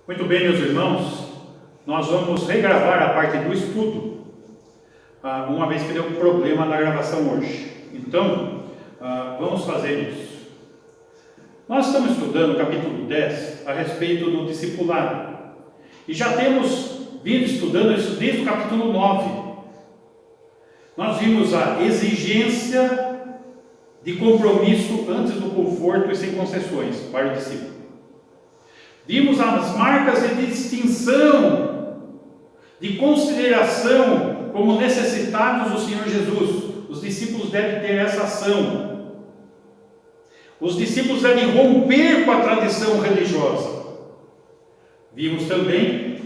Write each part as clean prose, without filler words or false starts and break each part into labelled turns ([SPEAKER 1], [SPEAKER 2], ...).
[SPEAKER 1] Muito bem, meus irmãos, nós vamos regravar a parte do estudo, uma vez que deu um problema na gravação hoje. Então, vamos fazer isso. Nós estamos estudando o capítulo 10 a respeito do discipulado. E já temos vindo estudando isso desde o capítulo 9. Nós vimos a exigência de compromisso antes do conforto e sem concessões para o discípulo. Vimos as marcas de distinção, de consideração como necessitados do Senhor Jesus. Os discípulos devem ter essa ação. Os discípulos devem romper com a tradição religiosa. Vimos também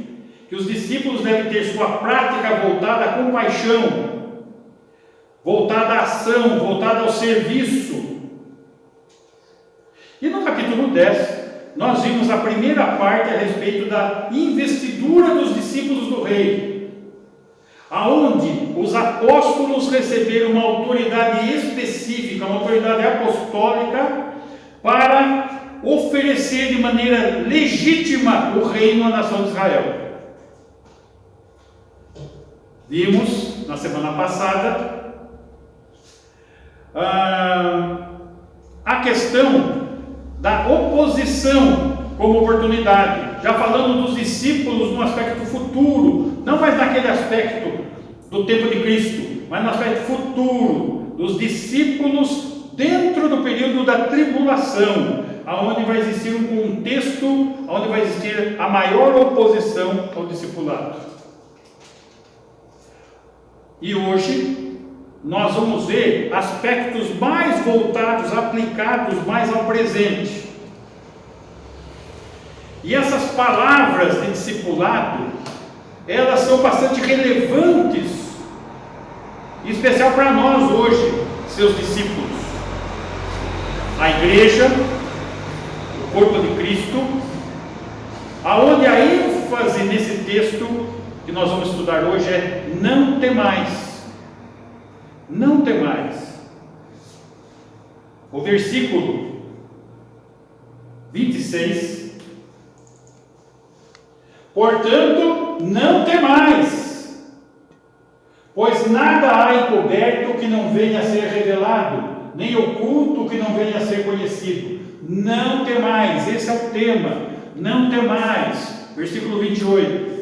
[SPEAKER 1] que os discípulos devem ter sua prática voltada à compaixão, voltada à ação, voltada ao serviço. E no capítulo 10, nós vimos a primeira parte a respeito da investidura dos discípulos do rei, aonde os apóstolos receberam uma autoridade específica, uma autoridade apostólica, para oferecer de maneira legítima o reino à nação de Israel. Vimos na semana passada a questão da oposição como oportunidade, já falando dos discípulos no aspecto futuro, não mais naquele aspecto do tempo de Cristo, mas no aspecto futuro, dos discípulos dentro do período da tribulação, onde vai existir um contexto, onde vai existir a maior oposição ao discipulado. E hoje nós vamos ver aspectos mais voltados, aplicados mais ao presente. E essas palavras de discipulado, elas são bastante relevantes, em especial para nós hoje, seus discípulos. A igreja, o corpo de Cristo, aonde a ênfase nesse texto que nós vamos estudar hoje é não temais. Não temais. O versículo 26. Portanto, não temais, pois nada há encoberto que não venha a ser revelado, nem oculto que não venha a ser conhecido. Não temais, esse é o tema. Não temais. Versículo 28.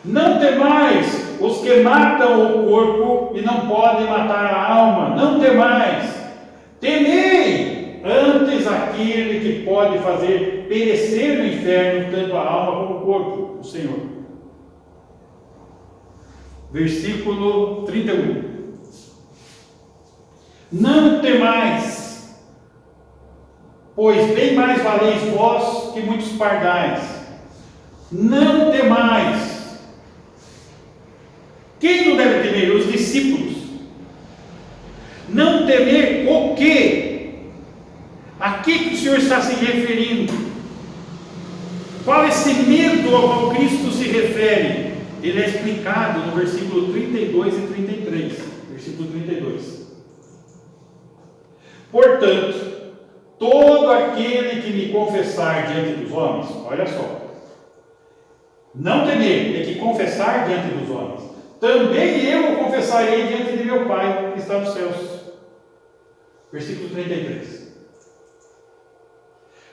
[SPEAKER 1] Não temais os que matam o corpo e não podem matar a alma. Não temais. Temei antes aquele que pode fazer perecer no inferno tanto a alma como o corpo, o Senhor. Versículo 31. Não temais, pois bem mais valeis vós que muitos pardais. Não temais. Quem não deve temer? Os discípulos. Não temer o quê? A que o Senhor está se referindo? Qual esse medo ao qual Cristo se refere? Ele é explicado no versículo 32 e 33. Versículo 32. Portanto, todo aquele que me confessar diante dos homens, olha só, não temer, tem que confessar diante dos homens. Também eu o confessarei diante de meu Pai que está nos céus. Versículo 33.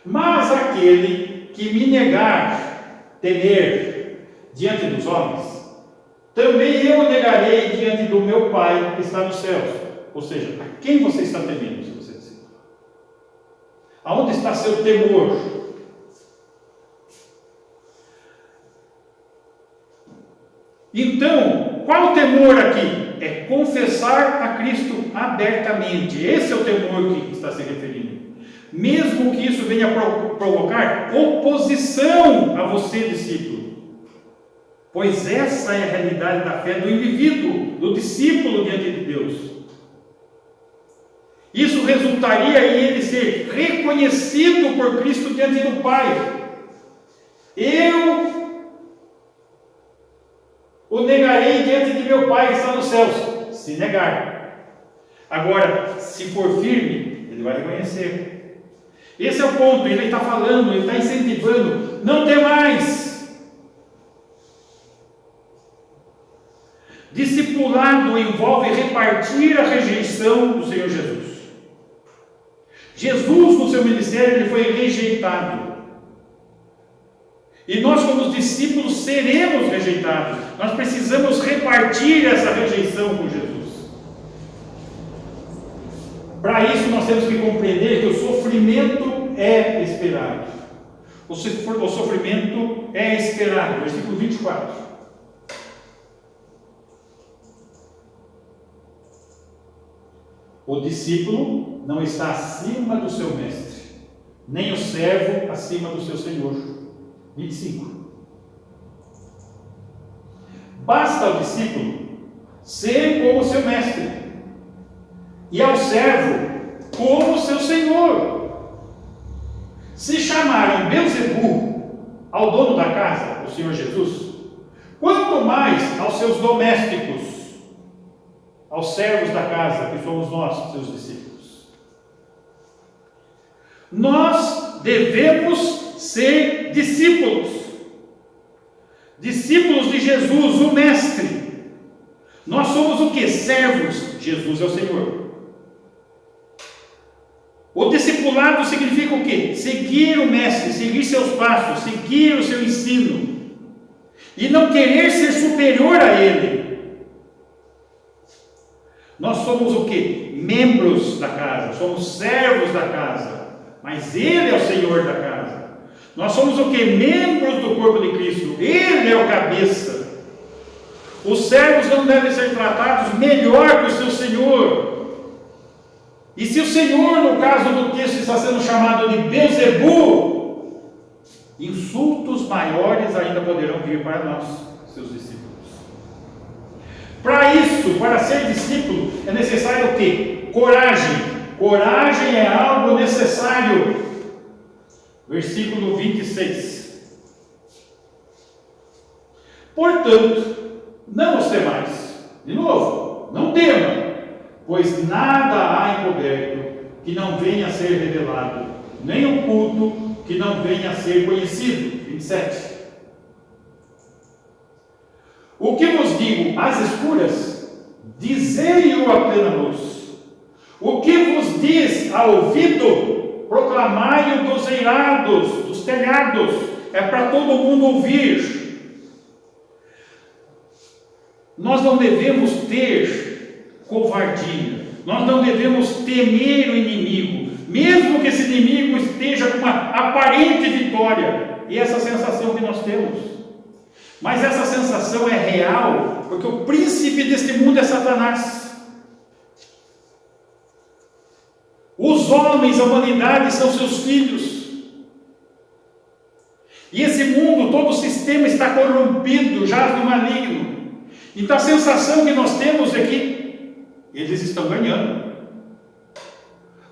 [SPEAKER 1] Mas aquele que me negar temer diante dos homens, também eu o negarei diante do meu Pai que está nos céus. Ou seja, a quem você está temendo, se você disser? Aonde está seu temor? Então, qual o temor aqui? É confessar a Cristo abertamente. Esse é o temor que está se referindo. Mesmo que isso venha provocar oposição a você, discípulo. Pois essa é a realidade da fé do indivíduo, do discípulo diante de Deus. Isso resultaria em ele ser reconhecido por Cristo diante do Pai. Eu o negarei diante de meu Pai que está nos céus. Se negar. Agora, se for firme, ele vai reconhecer. Esse é o ponto, ele está falando, ele está incentivando, não tem mais. Discipulado envolve repartir a rejeição do Senhor Jesus. Jesus, no seu ministério, ele foi rejeitado. E nós, como discípulos, seremos rejeitados. Nós precisamos repartir essa rejeição com Jesus. Para isso, nós temos que compreender que o sofrimento é esperado. O sofrimento é esperado. Versículo 24. O discípulo não está acima do seu mestre, nem o servo acima do seu senhor. 25. Basta ao discípulo ser como seu mestre, e ao servo como seu senhor. Se chamaram Beelzebu ao dono da casa, o Senhor Jesus, quanto mais aos seus domésticos, aos servos da casa, que somos nós, seus discípulos. Nós devemos ser discípulos. Discípulos de Jesus, o Mestre. Nós somos o que? Servos. Jesus é o Senhor. O discipulado significa o quê? Seguir o Mestre, seguir seus passos, seguir o seu ensino. E não querer ser superior a Ele. Nós somos o quê? Membros da casa, somos servos da casa, mas Ele é o Senhor da casa. Nós somos o quê? Membros do corpo de Cristo, Ele é o cabeça. Os servos não devem ser tratados melhor que o seu Senhor. E se o Senhor, no caso do texto, está sendo chamado de Beelzebu, insultos maiores ainda poderão vir para nós, seus discípulos. Para isso, para ser discípulo, é necessário o quê? Coragem. Coragem é algo necessário. Versículo 26. Portanto, não os temais. De novo, não tema, pois nada há encoberto que não venha a ser revelado, nem oculto que não venha a ser conhecido. 27. O que vos digo às escuras, dizei-o à plena luz. O que vos diz ao ouvido, proclamai-o dos eirados, dos telhados. É para todo mundo ouvir. Nós não devemos ter covardia. Nós não devemos temer o inimigo, mesmo que esse inimigo esteja com uma aparente vitória. E essa sensação que nós temos. Mas essa sensação é real, porque o príncipe deste mundo é Satanás. Os homens, a humanidade, são seus filhos. E esse mundo, todo o sistema está corrompido, jaz no maligno. Então a sensação que nós temos é que eles estão ganhando.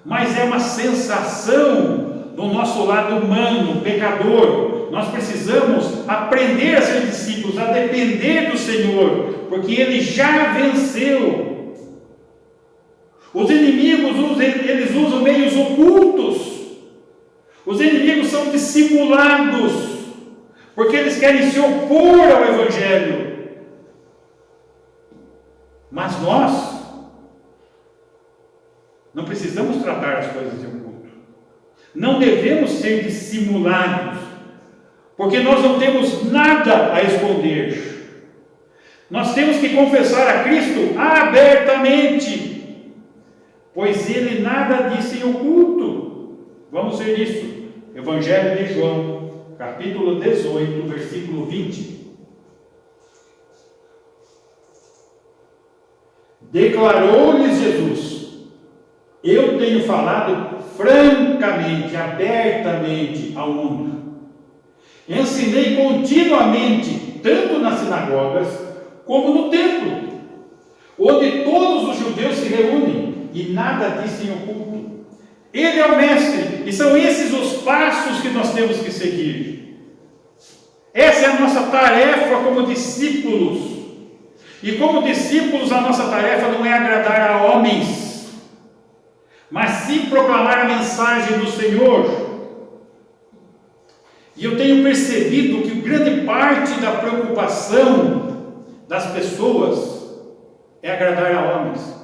[SPEAKER 1] Mas é uma sensação no nosso lado humano, pecador. Nós precisamos aprender a ser discípulos, a depender do Senhor, porque Ele já venceu. Os inimigos, eles usam meios ocultos. Os inimigos são dissimulados, porque eles querem se opor ao Evangelho. Mas nós não precisamos tratar as coisas de oculto. Não devemos ser dissimulados, porque nós não temos nada a esconder. Nós temos que confessar a Cristo abertamente, pois Ele nada disse em oculto. Vamos ver isso. Evangelho de João, capítulo 18, versículo 20. Declarou-lhes Jesus: eu tenho falado francamente, abertamente ao mundo. Ensinei continuamente, tanto nas sinagogas como no templo, onde todos os judeus se reúnem, e nada disse em oculto. Ele é o mestre, e são esses os passos que nós temos que seguir. Essa é a nossa tarefa como discípulos. E como discípulos, a nossa tarefa não é agradar a homens, mas sim proclamar a mensagem do Senhor. E eu tenho percebido que grande parte da preocupação das pessoas é agradar a homens.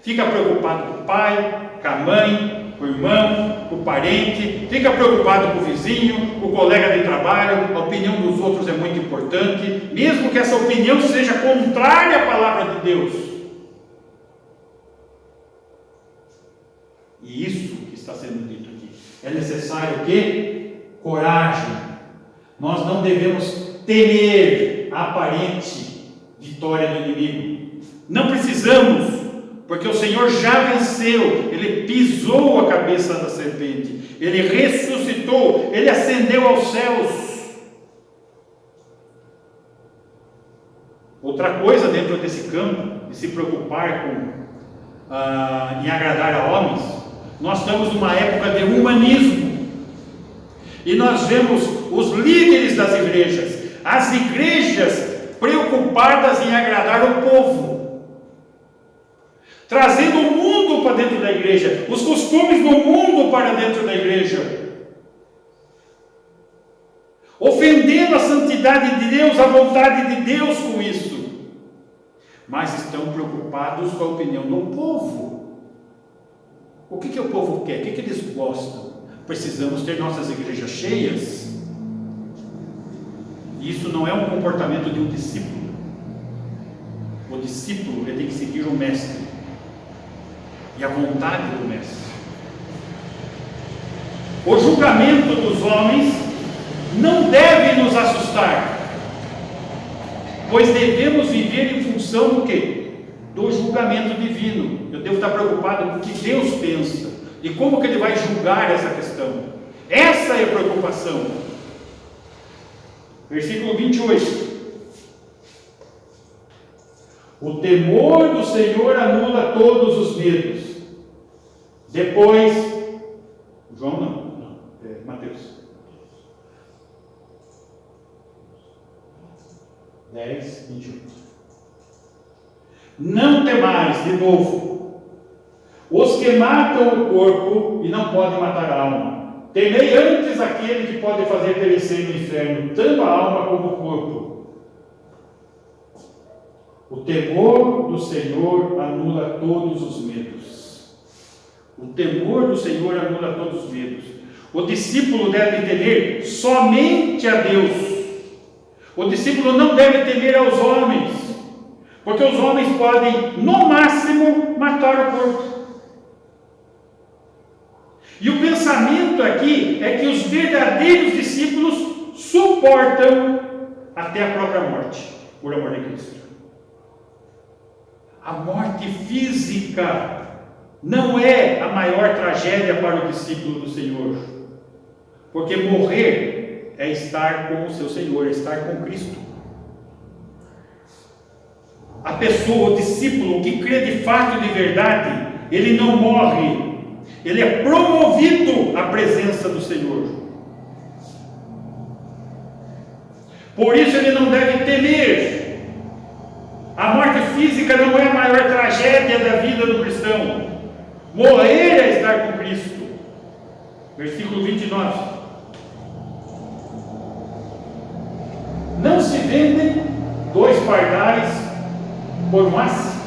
[SPEAKER 1] Fica preocupado com o pai, com a mãe, com o irmão, com o parente, fica preocupado com o vizinho, com o colega de trabalho. A opinião dos outros é muito importante, mesmo que essa opinião seja contrária à palavra de Deus. E isso que está sendo dito aqui. É necessário o quê? Coragem. Nós não devemos temer a aparente vitória do inimigo. Não precisamos, porque o Senhor já venceu. Ele pisou a cabeça da serpente, Ele ressuscitou, Ele ascendeu aos céus. Outra coisa dentro desse campo, de se preocupar em agradar a homens, nós estamos numa época de humanismo. E nós vemos os líderes das igrejas, as igrejas preocupadas em agradar o povo, trazendo o mundo para dentro da igreja, os costumes do mundo para dentro da igreja, ofendendo a santidade de Deus, a vontade de Deus com isso, mas estão preocupados com a opinião do povo. O que o povo quer? O que eles gostam? Precisamos ter nossas igrejas cheias. Isso não é um comportamento de um discípulo. O discípulo ele tem que seguir o mestre e a vontade do mestre. O julgamento dos homens não deve nos assustar, pois devemos viver em função do quê? Do julgamento divino. Eu devo estar preocupado com o que Deus pensa e como que Ele vai julgar essa questão. Essa é a preocupação. Versículo 28. O temor do Senhor anula todos os medos. Depois, João não, Mateus 10, 21. Não temais, de novo, os que matam o corpo e não podem matar a alma. Temei antes aquele que pode fazer perecer no inferno tanto a alma como o corpo. O temor do Senhor anula todos os medos. O temor do Senhor anula todos os medos. O discípulo deve temer somente a Deus. O discípulo não deve temer aos homens, porque os homens podem, no máximo, matar o corpo. E o pensamento aqui é que os verdadeiros discípulos suportam até a própria morte, por amor de Cristo. A morte física não é a maior tragédia para o discípulo do Senhor, porque morrer é estar com o seu Senhor, é estar com Cristo. A pessoa, o discípulo que crê de fato de verdade, ele não morre, ele é promovido à presença do Senhor. Por isso ele não deve temer. A morte física não é a maior tragédia da vida do cristão. Morrer é estar com Cristo. Versículo 29. Não se vendem 2 pardais por um asse,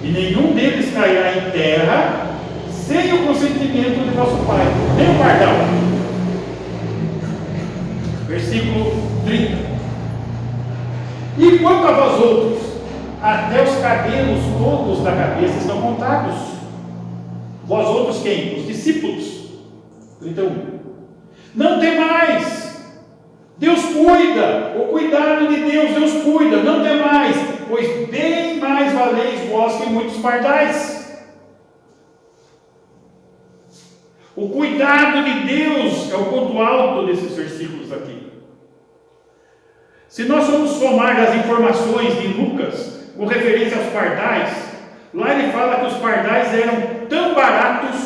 [SPEAKER 1] e nenhum deles cairá em terra sem o consentimento de vosso Pai, nem o pardal. Versículo 30. E quanto a vós outros, até os cabelos todos da cabeça estão contados. Vós outros quem? Os discípulos. 31. Não temais, Deus cuida, o cuidado de Deus cuida, não temais, pois bem mais valeis vós que muitos pardais. O cuidado de Deus é o ponto alto desses versículos aqui. Se nós formos somar as informações de Lucas com referência aos pardais, lá ele fala que os pardais eram tão baratos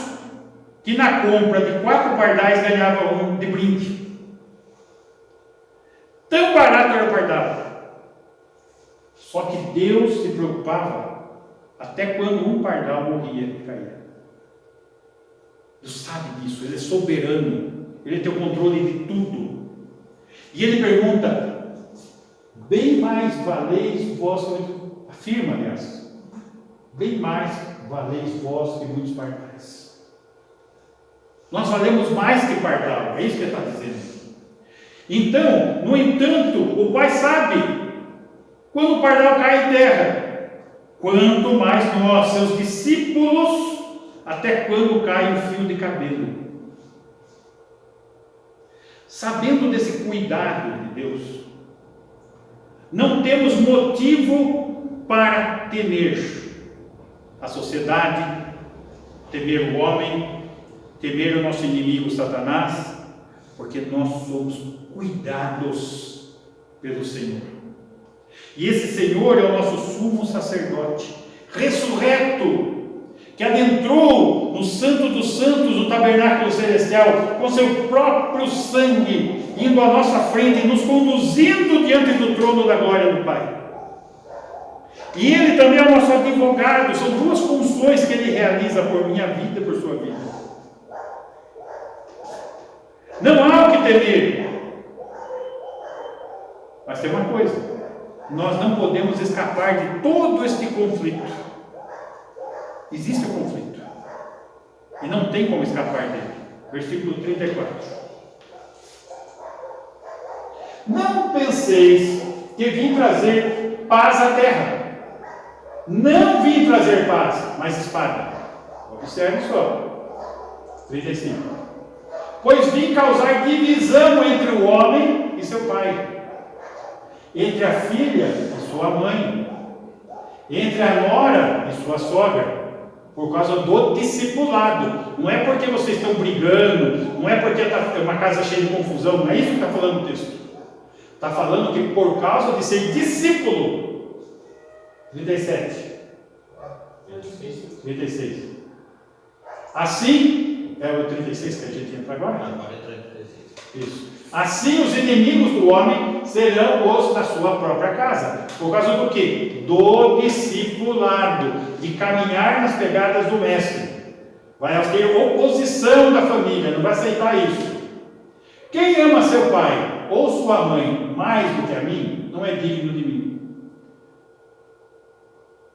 [SPEAKER 1] que na compra de 4 pardais ganhava um de brinde. Tão barato era o pardal. Só que Deus se preocupava até quando um pardal morria e caía. Deus sabe disso, Ele é soberano, Ele tem o controle de tudo. E Ele pergunta: bem mais valeis vós, afirma, aliás, bem mais valeis vós que muitos pardais. Nós valemos mais que pardal, é isso que Ele está dizendo. Então, no entanto, o Pai sabe quando o pardal cai em terra, quanto mais nós, seus discípulos, até quando cai um fio de cabelo. Sabendo desse cuidado de Deus, não temos motivo para temer a sociedade, temer o homem, temer o nosso inimigo Satanás, porque nós somos cuidados pelo Senhor. E esse Senhor é o nosso sumo sacerdote, ressurreto, que adentrou no Santo dos Santos, no tabernáculo celestial, com seu próprio sangue, indo à nossa frente, nos conduzindo diante do trono da glória do Pai. E Ele também é o nosso advogado. São duas funções que Ele realiza por minha vida e por sua vida. Não há o que temer. Mas tem uma coisa: nós não podemos escapar de todo este conflito. Existe o conflito e não tem como escapar dele. Versículo 34. Não penseis que vim trazer paz à terra. Não vim trazer paz, mas espada. Observe só. 35. Pois vim causar divisão entre o homem e seu pai, entre a filha e sua mãe, entre a nora e sua sogra, por causa do discipulado. Não é porque vocês estão brigando, não é porque é uma casa cheia de confusão, não é isso que está falando o texto. Está falando que por causa de ser discípulo. 37. 36. Assim, é o 36 que a gente entra agora? Agora é 36. Isso. Assim os inimigos do homem serão os da sua própria casa. Por causa do quê? Do discipulado, de caminhar nas pegadas do mestre. Vai ter oposição da família, não vai aceitar isso. Quem ama seu pai ou sua mãe mais do que a mim, não é digno de mim.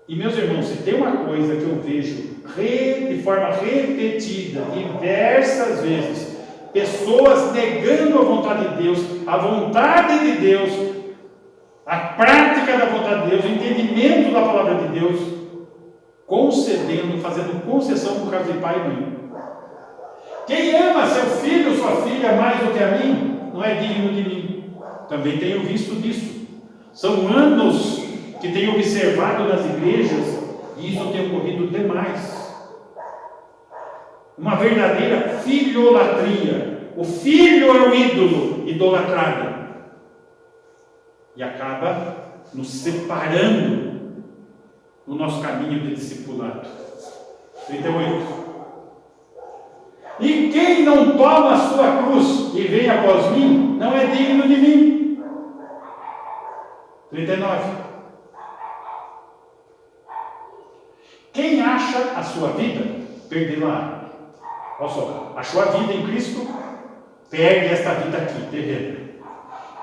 [SPEAKER 1] E meus irmãos, se tem uma coisa que eu vejo de forma repetida, diversas vezes, pessoas negando a vontade de Deus, a vontade de Deus, a prática da vontade de Deus, o entendimento da palavra de Deus, concedendo, fazendo concessão por causa de pai e mãe. Quem ama seu filho ou sua filha mais do que a mim, não é digno de mim. Também tenho visto disso. São anos que tenho observado nas igrejas, e isso tem ocorrido demais. Uma verdadeira filholatria. O filho é o ídolo idolatrado. E acaba nos separando no nosso caminho de discipulado. 38. E quem não toma a sua cruz e vem após mim, não é digno de mim. 39. Quem acha a sua vida, perdê-la. Olha só, achou a vida em Cristo, perde esta vida aqui, terrena.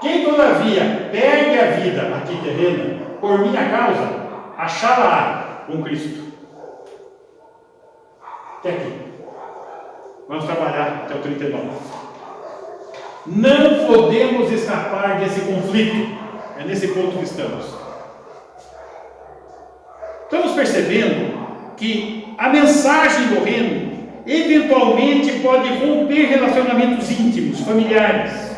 [SPEAKER 1] Quem todavia perde a vida aqui terrena, por minha causa, achá-la com Cristo. Até aqui. Vamos trabalhar até o 39. Não podemos escapar desse conflito. É nesse ponto que estamos. Estamos percebendo que a mensagem do reino eventualmente pode romper relacionamentos íntimos, familiares.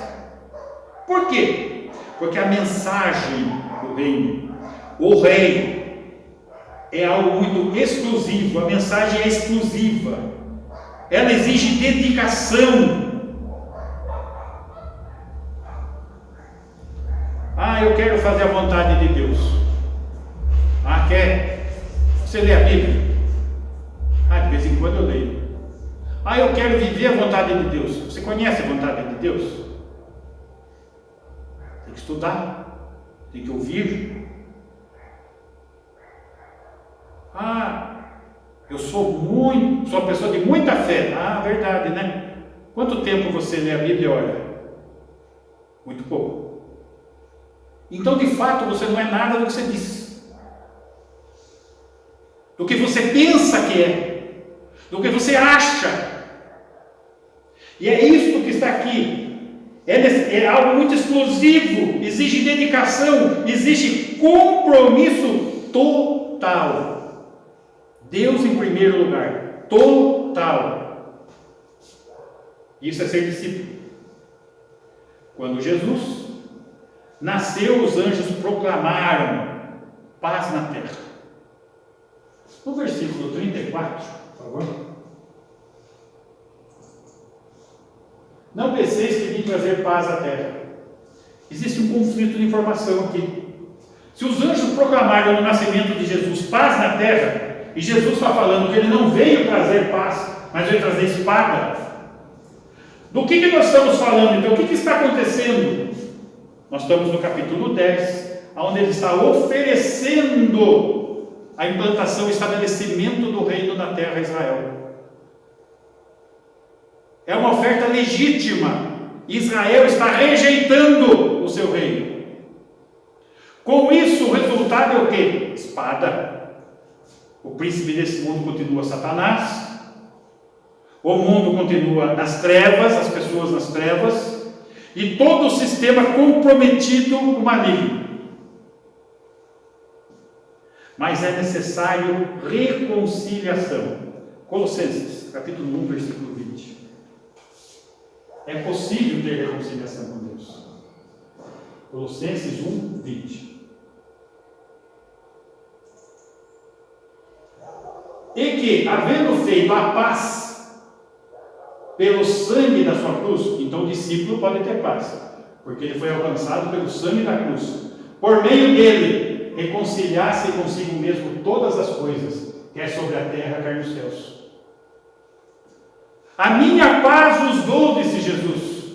[SPEAKER 1] Por quê? Porque a mensagem do reino, o rei, é algo muito exclusivo. A mensagem é exclusiva. Ela exige dedicação. Eu quero fazer a vontade de Deus. Quer? Você lê a Bíblia? De vez em quando eu leio. Eu quero viver a vontade de Deus. Você conhece a vontade de Deus? Tem que estudar, tem que ouvir. Eu sou uma pessoa de muita fé. Verdade. Quanto tempo você lê a Bíblia e ora? Muito pouco. Então, de fato, você não é nada do que você diz, do que você pensa que é, do que você acha. E é isso que está aqui. É algo muito explosivo, exige dedicação, exige compromisso total. Deus em primeiro lugar, total. Isso é ser discípulo. Quando Jesus nasceu, os anjos proclamaram paz na terra. No versículo 34, por favor. Não penseis que vim trazer paz à terra. Existe um conflito de informação aqui. Se os anjos proclamaram no nascimento de Jesus paz na terra, e Jesus está falando que ele não veio trazer paz, mas veio trazer espada, do que nós estamos falando então? O que está acontecendo? Nós estamos no capítulo 10, onde ele está oferecendo a implantação, o estabelecimento do reino na terra de Israel. É uma oferta legítima. Israel está rejeitando o seu reino. Com isso, o resultado é o quê? Espada. O príncipe desse mundo continua Satanás. O mundo continua nas trevas, as pessoas nas trevas, e todo o sistema comprometido com o maligno. Mas é necessário reconciliação. Colossenses, capítulo 1, versículo 20. É possível ter reconciliação com Deus. Colossenses 1, 20. E que, havendo feito a paz pelo sangue da sua cruz, então o discípulo pode ter paz, porque ele foi alcançado pelo sangue da cruz, por meio dele, reconciliasse consigo mesmo todas as coisas, quer sobre a terra, quer nos céus. A minha paz vos dou, disse Jesus.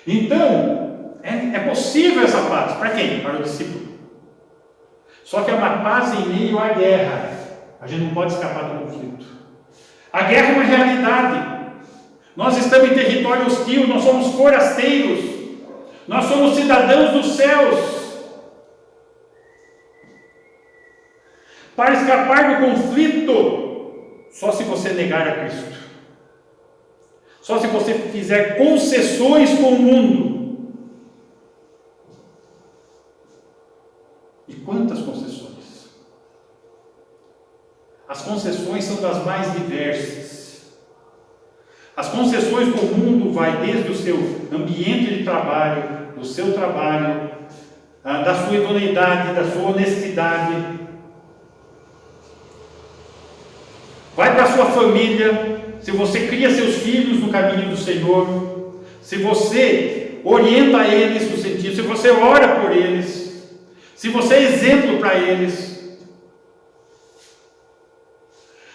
[SPEAKER 1] Então, é possível essa paz. Para quem? Para o discípulo. Só que é uma paz em meio à guerra. A gente não pode escapar do conflito. A guerra é uma realidade. Nós estamos em território hostil, nós somos forasteiros, nós somos cidadãos dos céus. Para escapar do conflito, só se você negar a Cristo, só se você fizer concessões com o mundo. E quantas concessões? As concessões são das mais diversas. As concessões com o mundo vai desde o seu ambiente de trabalho, do seu trabalho, da sua idoneidade, da sua honestidade. Vai para a sua família, se você cria seus filhos no caminho do Senhor, se você orienta eles no sentido, se você ora por eles, se você é exemplo para eles,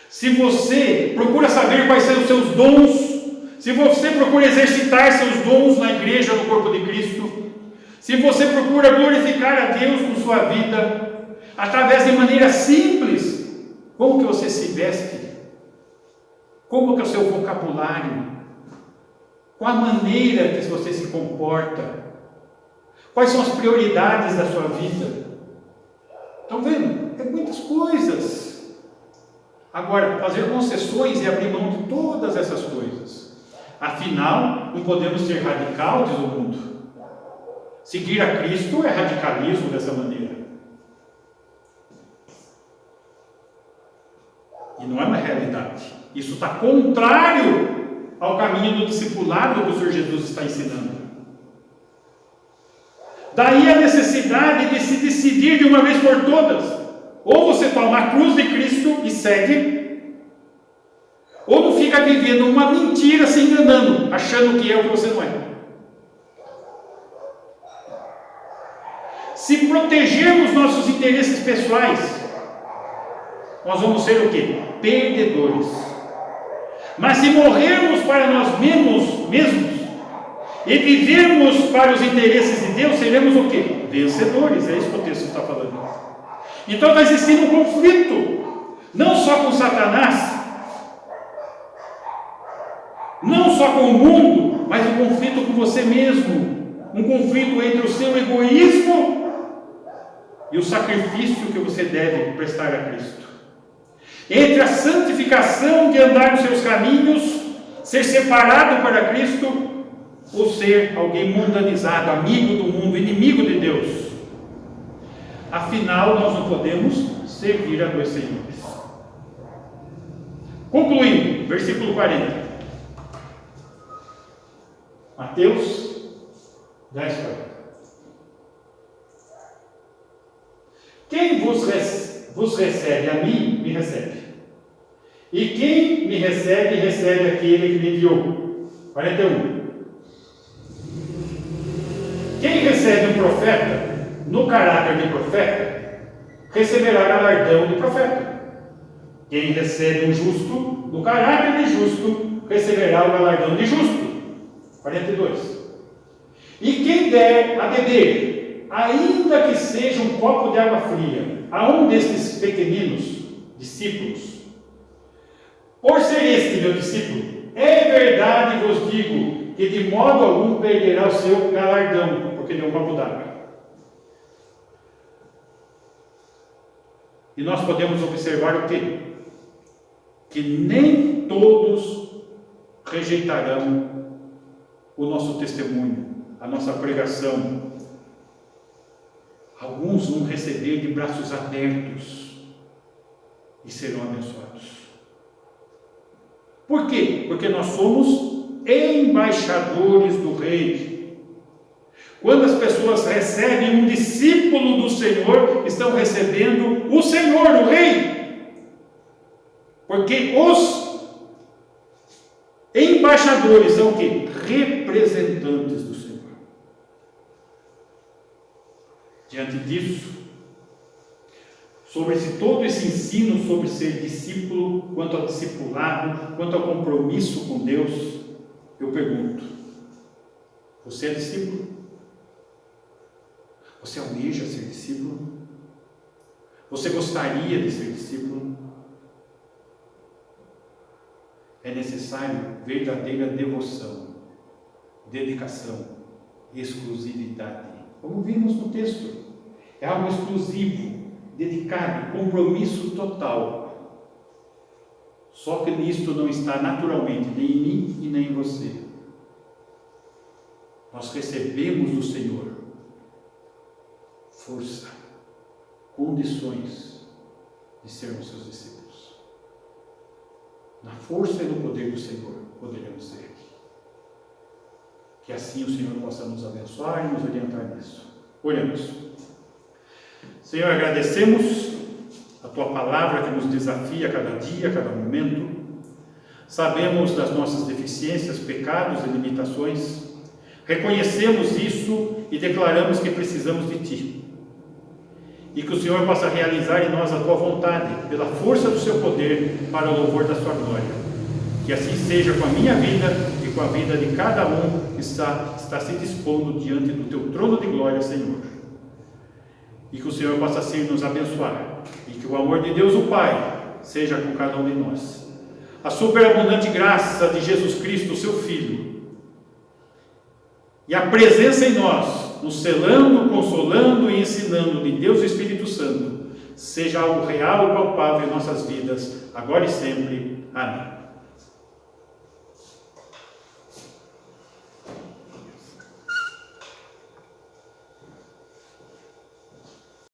[SPEAKER 1] se você procura saber quais são os seus dons, se você procura exercitar seus dons na igreja, no corpo de Cristo, se você procura glorificar a Deus com sua vida, através de maneira simples, como que você se veste, como que é o seu vocabulário, qual a maneira que você se comporta, quais são as prioridades da sua vida. Estão vendo? É muitas coisas. Agora, fazer concessões e abrir mão de todas essas coisas. Afinal, não podemos ser radical, diz o mundo. Seguir a Cristo é radicalismo dessa maneira. E não é uma realidade. Isso está contrário ao caminho do discipulado que o Senhor Jesus está ensinando. Daí a necessidade de se decidir de uma vez por todas. Ou você toma a cruz de Cristo e segue, ou não fica vivendo uma mentira, se enganando, achando que é o que você não é. Se protegermos nossos interesses pessoais, nós vamos ser o quê? Perdedores. Mas se morrermos para nós mesmos e vivermos para os interesses de Deus, seremos o quê? Vencedores. É isso que o texto está falando. Então está existindo um conflito, não só com Satanás, Não só com o mundo, mas um conflito com você mesmo. Um conflito entre o seu egoísmo e o sacrifício que você deve prestar a Cristo. Entre a santificação de andar nos seus caminhos, ser separado para Cristo, ou ser alguém mundanizado, amigo do mundo, inimigo de Deus. Afinal, nós não podemos servir a dois senhores. Concluindo, versículo 40. Mateus 10, 40. Quem vos recebe a mim, me recebe. E quem me recebe, recebe aquele que me enviou. 41. Quem recebe um profeta, no caráter de profeta, receberá galardão de profeta. Quem recebe um justo, no caráter de justo, receberá o galardão de justo. 42. E quem der a beber, ainda que seja um copo de água fria, a um destes pequeninos discípulos, por ser este meu discípulo, é verdade vos digo, que de modo algum perderá o seu galardão, porque deu um copo d'água. E nós podemos observar o quê? Que nem todos rejeitarão o nosso testemunho, a nossa pregação. Alguns vão receber de braços abertos e serão abençoados. Por quê? Porque nós somos embaixadores do Rei. Quando as pessoas recebem um discípulo do Senhor, estão recebendo o Senhor, o Rei. Porque os embaixadores são o quê? Representantes do Senhor. Diante disso, sobre todo esse ensino sobre ser discípulo, quanto ao discipulado, quanto ao compromisso com Deus, eu pergunto: você é discípulo? Você almeja ser discípulo? Você gostaria de ser discípulo? É necessário verdadeira devoção, dedicação, exclusividade. Como vimos no texto, é algo exclusivo, dedicado, compromisso total. Só que nisto não está naturalmente, nem em mim e nem em você. Nós recebemos do Senhor força, condições de sermos seus discípulos. Na força e no poder do Senhor poderemos ser. Que assim o Senhor possa nos abençoar e nos orientar nisso. Oremos. Senhor, agradecemos a Tua palavra que nos desafia a cada dia, a cada momento. Sabemos das nossas deficiências, pecados e limitações. Reconhecemos isso e declaramos que precisamos de Ti. E que o Senhor possa realizar em nós a Tua vontade, pela força do Seu poder, para o louvor da Sua glória. Que assim seja com a minha vida e com a vida de cada um que está se dispondo diante do Teu trono de glória, Senhor. E que o Senhor possa assim nos abençoar. E que o amor de Deus, o Pai, seja com cada um de nós. A superabundante graça de Jesus Cristo, Seu Filho, e a presença em nós, nos selando, consolando e ensinando de Deus e Espírito Santo, seja algo real e palpável em nossas vidas, agora e sempre. Amém.